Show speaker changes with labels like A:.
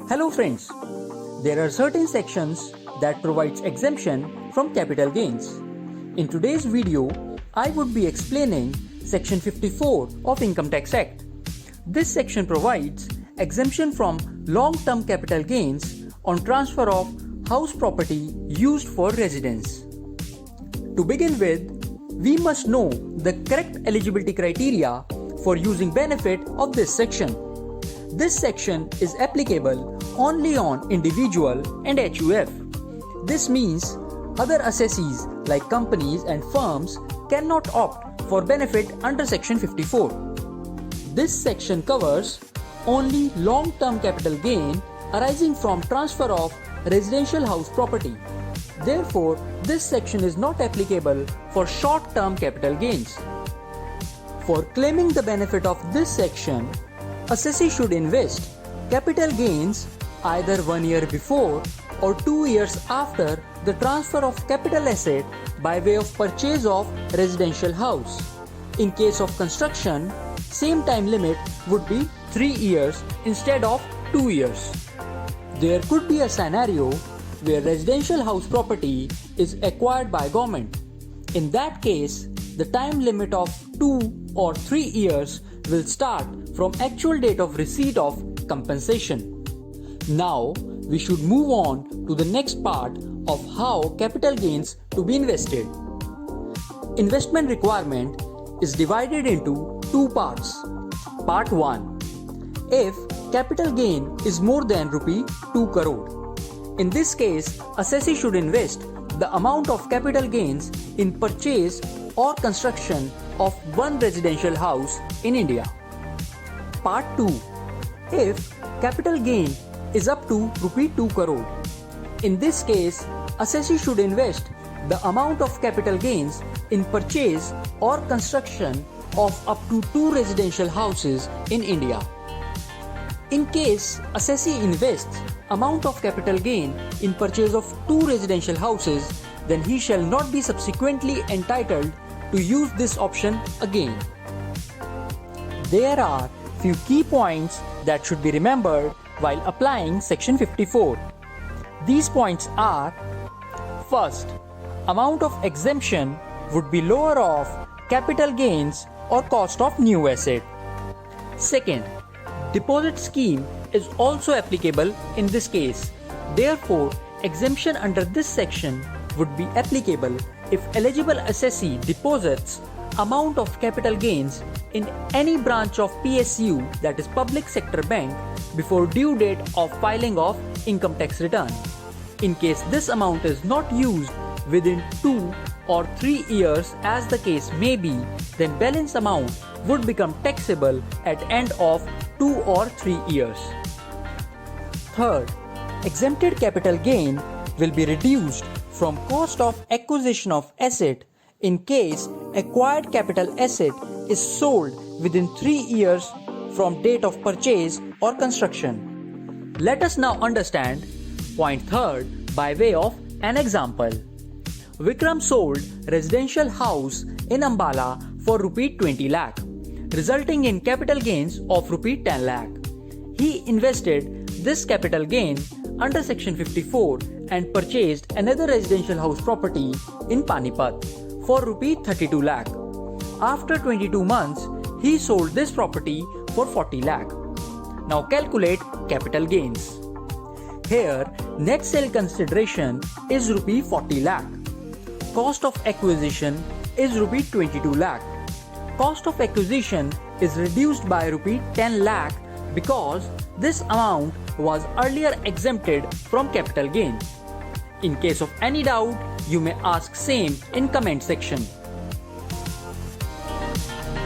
A: Hello friends, there are certain sections that provides exemption from capital gains. In today's video, I would be explaining Section 54 of Income Tax Act. This section provides exemption from long-term capital gains on transfer of house property used for residence. To begin with, we must know the correct eligibility criteria for using benefit of this section. This section is applicable only on individual and HUF. This means other assessees like companies and firms cannot opt for benefit under Section 54. This section covers only long-term capital gain arising from transfer of residential house property. Therefore, this section is not applicable for short-term capital gains. For claiming the benefit of this section, assessee should invest capital gains either 1 year before or 2 years after the transfer of capital asset by way of purchase of residential house. In case of construction, same time limit would be 3 years instead of 2 years. There could be a scenario where residential house property is acquired by government. In that case, the time limit of 2 or 3 years will start from actual date of receipt of compensation. Now, we should move on to the next part of how capital gains to be invested. Investment requirement is divided into two parts. Part 1. If capital gain is more than rupee 2 crore. In this case, assessee should invest the amount of capital gains in purchase or construction of one residential house in India. Part 2. If capital gain is up to rupee 2 crore. In this case, assessee should invest the amount of capital gains in purchase or construction of up to 2 residential houses in India. In case assessee invests amount of capital gain in purchase of 2 residential houses, then he shall not be subsequently entitled to use this option again. There are few key points that should be remembered while applying Section 54. These points are: first, amount of exemption would be lower of capital gains or cost of new asset. Second, deposit scheme is also applicable in this case. Therefore, exemption under this section would be applicable if eligible assessee deposits amount of capital gains in any branch of PSU, that is public sector bank, before due date of filing of income tax return. In case this amount is not used within 2 or 3 years as the case may be, then balance amount would become taxable at end of 2 or 3 years. Third, exempted capital gain will be reduced from cost of acquisition of asset in case acquired capital asset is sold within 3 years from date of purchase or construction. Let us now understand point third by way of an example. Vikram sold residential house in Ambala for rupee 20 lakh, resulting in capital gains of rupee 10 lakh. He invested this capital gain under Section 54 and purchased another residential house property in Panipat for rupee 32 lakh. After 22 months, he sold this property for 40 lakh. Now calculate capital gains. Here, net sale consideration is rupee 40 lakh. Cost of acquisition is rupee 22 lakh. Cost of acquisition is reduced by rupee 10 lakh because this amount was earlier exempted from capital gain. In case of any doubt, you may ask same in comment section.